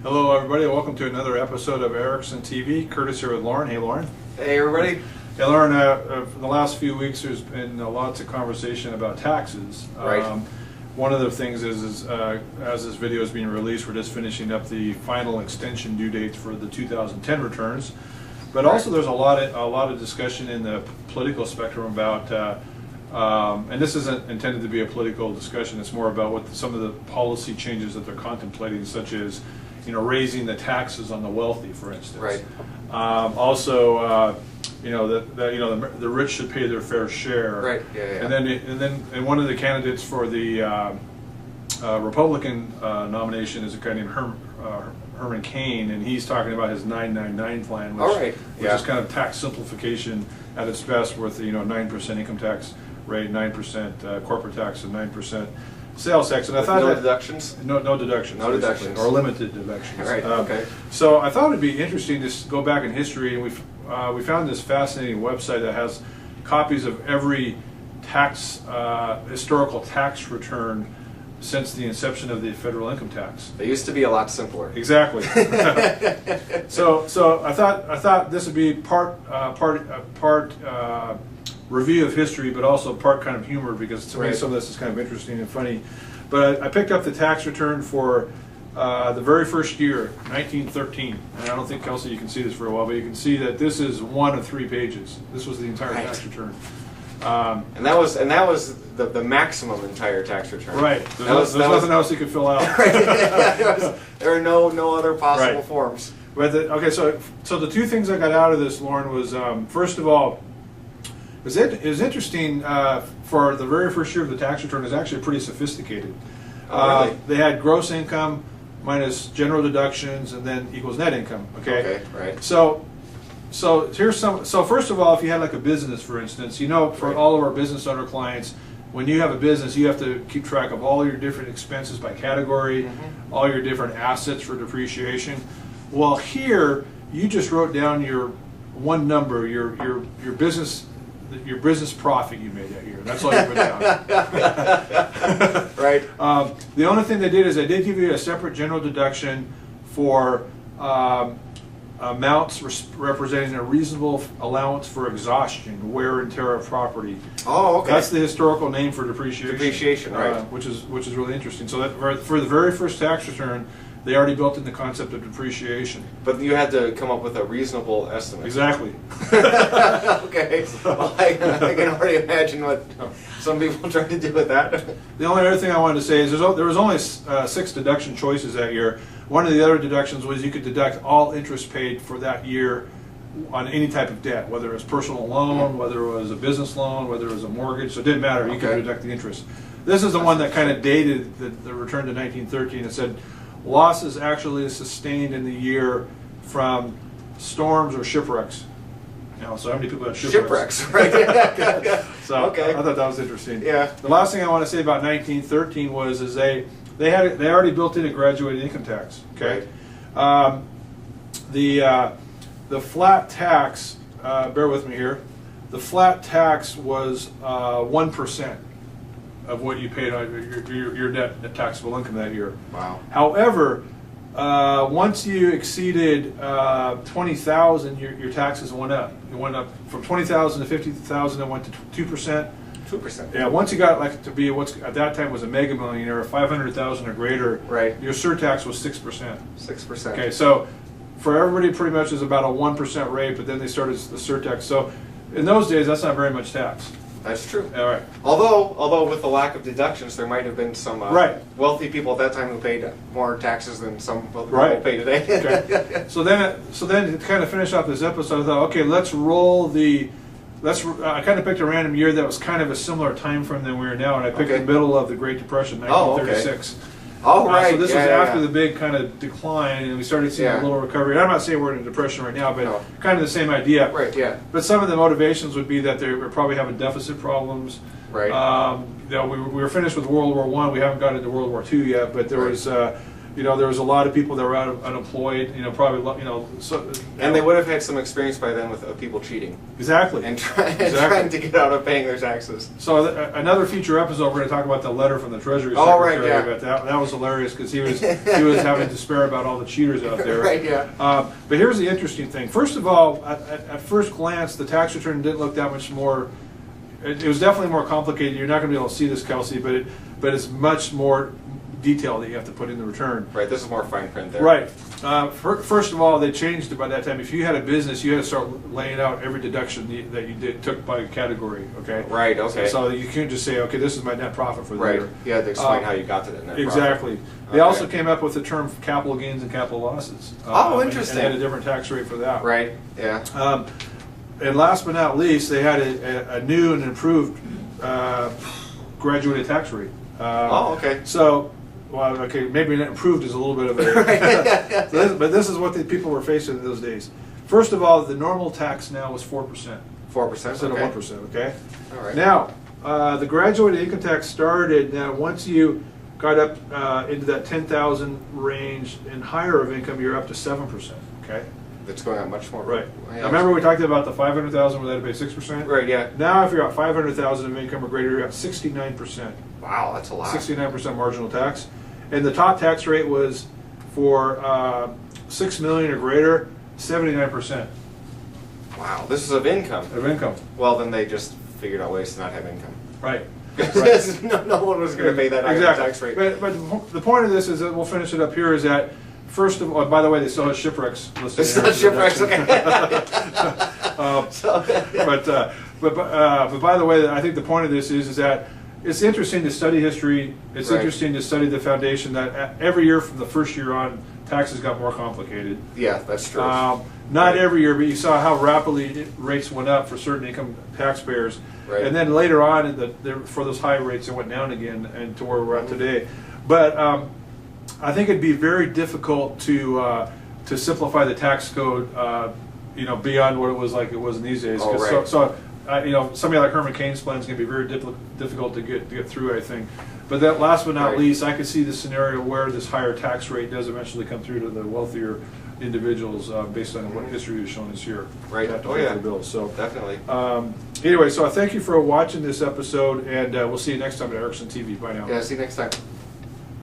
Hello everybody, welcome to another episode of Erickson TV. Curtis here with Lauren. Hey Lauren. Hey everybody. Hey Lauren, for the last few weeks there's been lots of conversation about taxes. Right. One of the things is as this video is being released, we're just finishing up the final extension due dates for the 2010 returns. But also there's a lot of discussion in the political spectrum about, and this isn't intended to be a political discussion, it's more about what some of the policy changes that they're contemplating, such as raising the taxes on the wealthy, for instance. Right. Also, the rich should pay their fair share. Right. Yeah. And one of the candidates for the Republican nomination is a guy named Herman Cain, and he's talking about his 999 plan, which is kind of tax simplification at its best, with 9% income tax rate, 9% corporate tax, and 9% sales tax. And I thought no deductions. No deductions. No deductions. Or limited deductions. Right. Okay. So I thought it'd be interesting to go back in history, and we found this fascinating website that has copies of every historical tax return since the inception of the federal income tax. They used to be a lot simpler. Exactly. So I thought this would be part review of history, but also part kind of humor, because to me some of this is kind of interesting and funny. But I picked up the tax return for the very first year, 1913, and I don't think, Kelsey, you can see this very well, but you can see that this is one of 3 pages. This was the entire tax return. And that was the maximum entire tax return. Right. There's nothing else you could fill out. There are no other possible forms. But so the 2 things I got out of this, Lauren, was first of all, it was interesting. For the very first year of the tax return, is actually pretty sophisticated. Oh, really? They had gross income minus general deductions and then equals net income. Okay. Right. So here's some. So first of all, if you had like a business, for instance, for all of our business owner clients, when you have a business, you have to keep track of all your different expenses by category, all your different assets for depreciation. Well, here you just wrote down your one number, your business profit you made that year. That's all you wrote down. Right. The only thing they did is they did give you a separate general deduction for amounts representing a reasonable allowance for exhaustion, wear and tear of property. Oh, okay. That's the historical name for depreciation. Depreciation, right? Which is really interesting. So that for the very first tax return, they already built in the concept of depreciation. But you had to come up with a reasonable estimate. Exactly. Okay. Well, I can already imagine what some people try to do with that. The only other thing I wanted to say is there was only 6 deduction choices that year. One of the other deductions was you could deduct all interest paid for that year on any type of debt, whether it was personal loan, whether it was a business loan, whether it was a mortgage. So it didn't matter. You could deduct the interest. This is the one that kind of dated the return to 1913. It said losses actually sustained in the year from storms or shipwrecks. So how many people have shipwrecks? Right. So I thought that was interesting. Yeah. The last thing I want to say about 1913 was they already built in a graduated income tax. Okay. Right. The flat tax. Bear with me here. The flat tax was 1% of what you paid on your net taxable income that year. Wow. However, once you exceeded 20,000, your taxes went up. It went up from 20,000 to 50,000. It went to 2%. 2%. Yeah. Once you got to be what's at that time was a mega millionaire, 500,000 or greater. Right. Your surtax was 6%. 6%. Okay. So for everybody, pretty much is about a 1% rate, but then they started the surtax. So in those days, that's not very much tax. That's true. All right. Although with the lack of deductions, there might have been some wealthy people at that time who paid more taxes than some wealthy people pay today. Okay. So then to kind of finish off this episode, I thought, okay, let's roll the. I kind of picked a random year that was kind of a similar time frame than we are now, and I picked the middle of the Great Depression, 1936. Oh, right. So this was after the big kind of decline, and we started seeing a little recovery. And I'm not saying we're in a depression right now, but kind of the same idea. Right, yeah. But some of the motivations would be that they were probably having deficit problems. Right. We were finished with World War I. We haven't got into World War II yet, but there was You know, there was a lot of people that were unemployed. You know, probably and they would have had some experience by then with people cheating. Exactly. And trying to get out of paying their taxes. So another future episode, we're going to talk about the letter from the Treasury Secretary. Oh, right, yeah. About that was hilarious because he was having despair about all the cheaters out there. Right, yeah. But here's the interesting thing. First of all, at first glance, the tax return didn't look that much more. It was definitely more complicated. You're not going to be able to see this, Kelsey, but it's much more detail that you have to put in the return. Right, this is more fine print there. Right. First of all, they changed it by that time. If you had a business, you had to start laying out every deduction that you took by category. Okay. Right. Okay. So you can't just say, okay, this is my net profit for the year. Right. You had to explain how you got to that net exactly. profit. They also came up with the term capital gains and capital losses. Oh, interesting. And had a different tax rate for that. Right. Yeah. And last but not least, they had a new and improved graduated tax rate. Okay. So. Well, okay, maybe improved is a little bit of a... but this is what the people were facing in those days. First of all, the normal tax now is 4%. 4%? Instead of 1%, okay? All right. Now, the graduated income tax started, now once you got up into that 10,000 range and higher of income, you're up to 7%, okay? It's going up much more. Right. Yeah. Now, remember we talked about the 500,000 where they had to pay 6%? Right, yeah. Now, if you're at 500,000 of income or greater, you're at 69%. Wow, that's a lot. 69% marginal tax. And the top tax rate was for $6 million or greater, 79%. Wow, this is of income. Of income. Well, then they just figured out ways to not have income. Right. Right. no one was going to pay that high tax rate. But the point of this is that we'll finish it up here is that first of all, by the way, they still have shipwrecks listed. It's not shipwrecks, okay. But by the way, I think the point of this is that it's interesting to study history. It's right. interesting to study the foundation that every year from the first year on, taxes got more complicated. Yeah, that's true. Not right. every year, but you saw how rapidly rates went up for certain income taxpayers. Right. And then later on, for those high rates, it went down again and to where we're at today. But I think it'd be very difficult to simplify the tax code, beyond what it was like it was in these days. Oh, right. Somebody like Herman Cain's plan is going to be very difficult to get through, I think. But that last but not right. least, I could see the scenario where this higher tax rate does eventually come through to the wealthier individuals based on what history has shown us here. Right. Oh, yeah. Bill. So definitely. Anyway, so I thank you for watching this episode, and we'll see you next time at Erickson TV. Bye now. Yeah, see you next time.